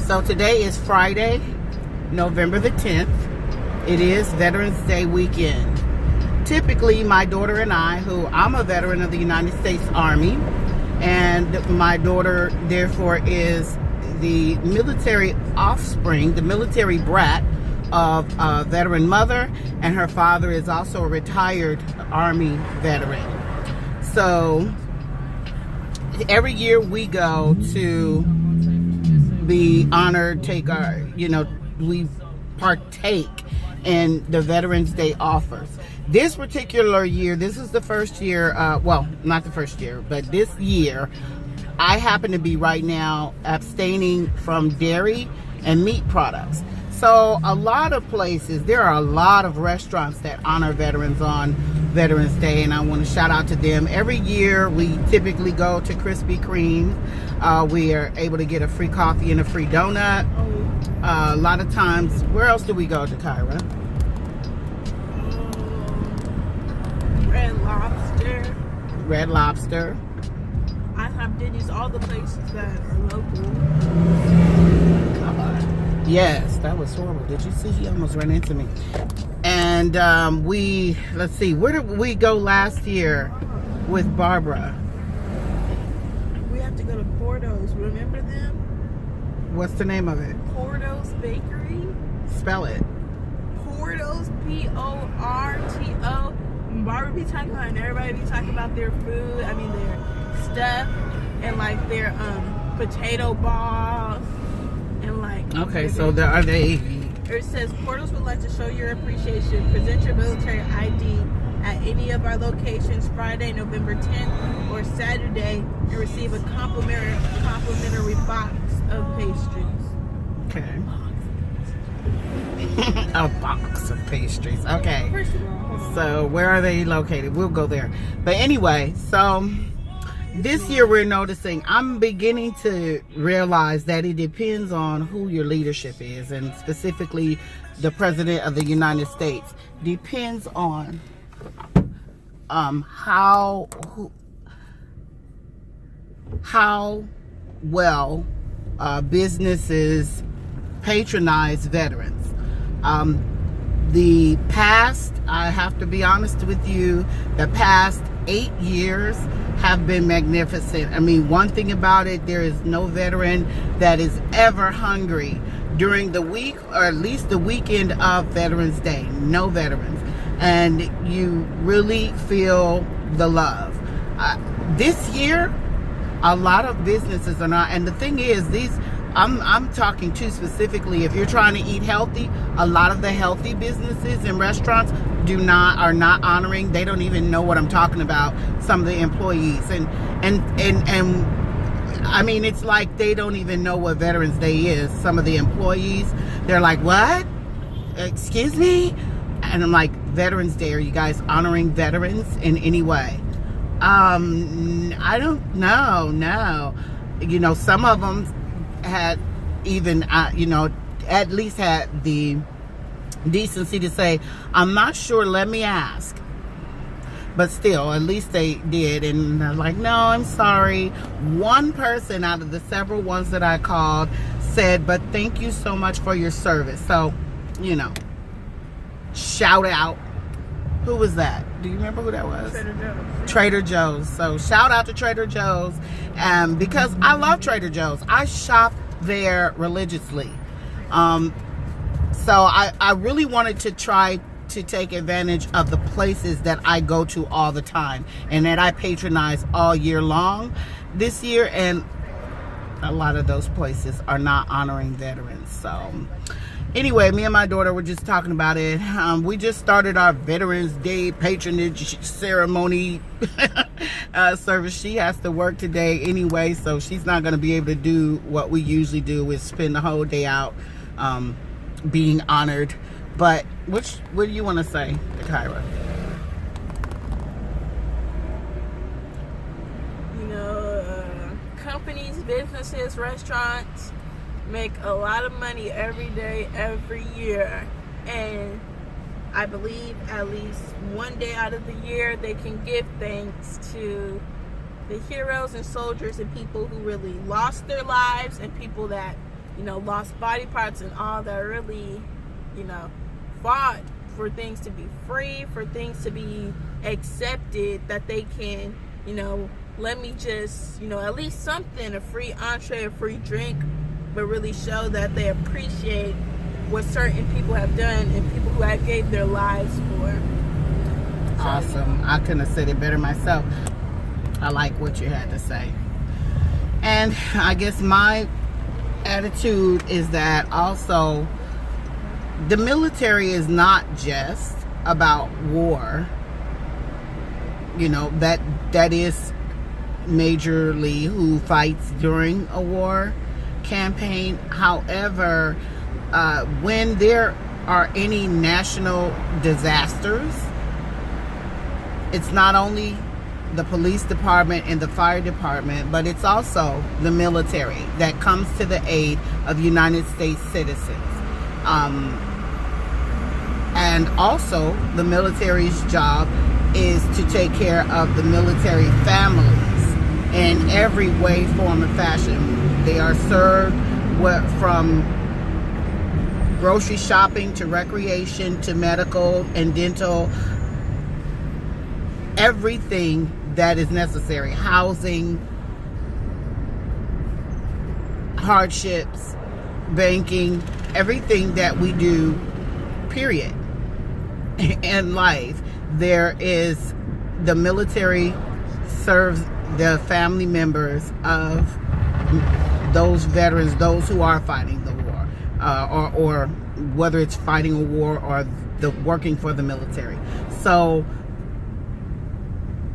So today is Friday, November the 10th. It is Veterans Day weekend. Typically, my daughter and I, I'm a veteran of the United States Army, and my daughter, therefore, is the military offspring, the military brat of a veteran mother, and her father is also a retired Army veteran. So every year we go to be honored, we partake in the Veterans Day offers. This particular year, this is the first year, well, not the first year, but this year, I happen to be right now abstaining from dairy and meat products. So a lot of places, there are a lot of restaurants that honor veterans on Veterans Day, and I want to shout out to them. Every year we typically go to Krispy Kreme. We are able to get a free coffee and a free donut. A lot of times, where else do we go to, Kyra? Red Lobster. Red Lobster. I have Denny's, all the places that are local. Yes, that was horrible. Did you see? He almost ran into me. And let's see, where did we go last year with Barbara? We have to go to Porto's. Remember them? What's the name of it? Porto's Bakery. Spell it. Porto's, P-O-R-T-O. Barbara be talking about, and everybody be talking about their food. I mean, their stuff, and like their potato balls, and like. Okay, so there are they. It says Porto's would like to show your appreciation. Present your military ID at any of our locations Friday, November 10th, or Saturday, and receive a complimentary box of pastries. Okay. A box of pastries. Okay. First of all. So where are they located? We'll go there. But anyway, so this year we're noticing, I'm beginning to realize that it depends on who your leadership is, and specifically the President of the United States. Depends on how well businesses patronize veterans. The past, I have to be honest with you, the past 8 years have been magnificent. I mean, one thing about it, there is no veteran that is ever hungry during the week, or at least the weekend of Veterans Day. No veterans. And you really feel the love. This year, a lot of businesses are not, and the thing is, I'm talking too specifically, if you're trying to eat healthy, a lot of the healthy businesses and restaurants are not honoring. They don't even know what I'm talking about, some of the employees. And I mean, it's like they don't even know what Veterans Day is. Some of the employees, they're like, what? Excuse me? And I'm like, Veterans Day, are you guys honoring veterans in any way? I don't know, no. You know, some of them had even, at least had the decency to say, I'm not sure, let me ask. But still, at least they did. And they're like, no, I'm sorry. One person out of the several ones that I called said, but thank you so much for your service. So, shout out. Who was that? Do you remember who that was? Trader Joe's. Trader Joe's. So shout out to Trader Joe's, because I love Trader Joe's. I shop there religiously. So I really wanted to try to take advantage of the places that I go to all the time and that I patronize all year long this year, and a lot of those places are not honoring veterans. So anyway, me and my daughter were just talking about it. We just started our Veterans Day patronage ceremony service. She has to work today anyway, so she's not going to be able to do what we usually do, is spend the whole day out being honored. But what do you want to say to Kyra? Companies, businesses, restaurants make a lot of money every day, every year, and I believe at least one day out of the year they can give thanks to the heroes and soldiers and people who really lost their lives and people that lost body parts and all that, really, fought for things to be free, for things to be accepted, that they can, let me just, at least something, a free entree, a free drink, but really show that they appreciate what certain people have done and people who have gave their lives for. Awesome. I couldn't have said it better myself. I like what you had to say. And I guess my attitude is that also the military is not just about war. That is majorly who fights during a war campaign. However, when there are any national disasters, it's not only the police department and the fire department, but it's also the military that comes to the aid of United States citizens. And also, the military's job is to take care of the military families in every way, form, and fashion. They are served from grocery shopping to recreation to medical and dental, everything that is necessary, housing, hardships, banking, everything that we do, period, in life. The military serves the family members of those veterans, those who are fighting the war, or whether it's fighting a war or working for the military. So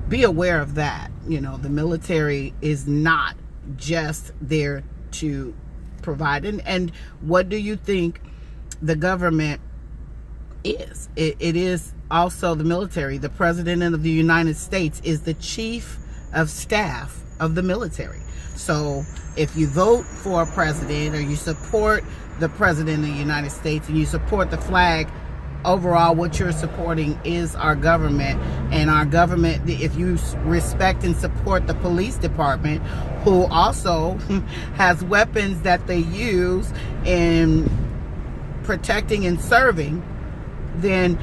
be aware of that. The military is not just there to provide. And what do you think the government is? It is also the military. The President of the United States is the chief of staff of the military. So if you vote for a president or you support the President of the United States and you support the flag, overall what you're supporting is our government. And our government, if you respect and support the police department, who also has weapons that they use in protecting and serving, then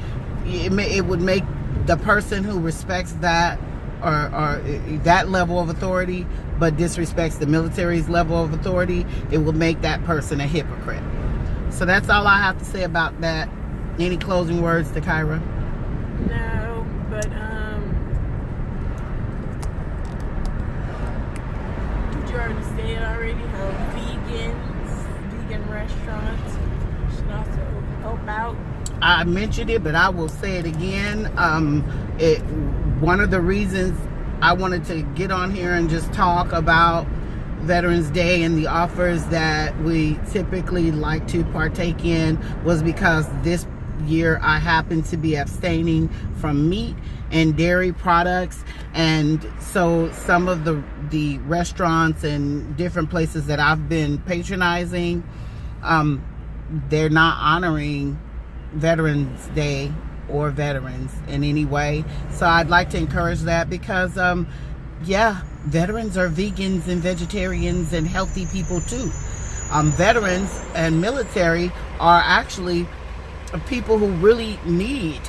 it would make the person who respects that or that level of authority but disrespects the military's level of authority, it will make that person a hypocrite. So that's all I have to say about that. Any closing words to Kyra? No, but did you already say it already? How vegan restaurants should also help out. I mentioned it, but I will say it again. One of the reasons I wanted to get on here and just talk about Veterans Day and the offers that we typically like to partake in was because this year I happen to be abstaining from meat and dairy products, and so some of the restaurants and different places that I've been patronizing, they're not honoring Veterans Day or veterans in any way. So I'd like to encourage that because veterans are vegans and vegetarians and healthy people too. Veterans and military are actually people who really need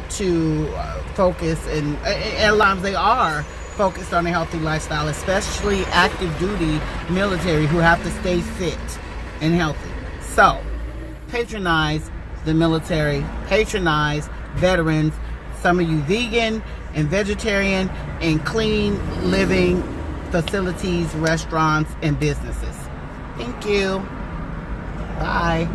to focus, and at times they are focused on a healthy lifestyle, especially active duty military who have to stay fit and healthy. So patronize the military, patronize veterans, some of you vegan and vegetarian and clean living facilities, restaurants, and businesses. Thank you. Bye.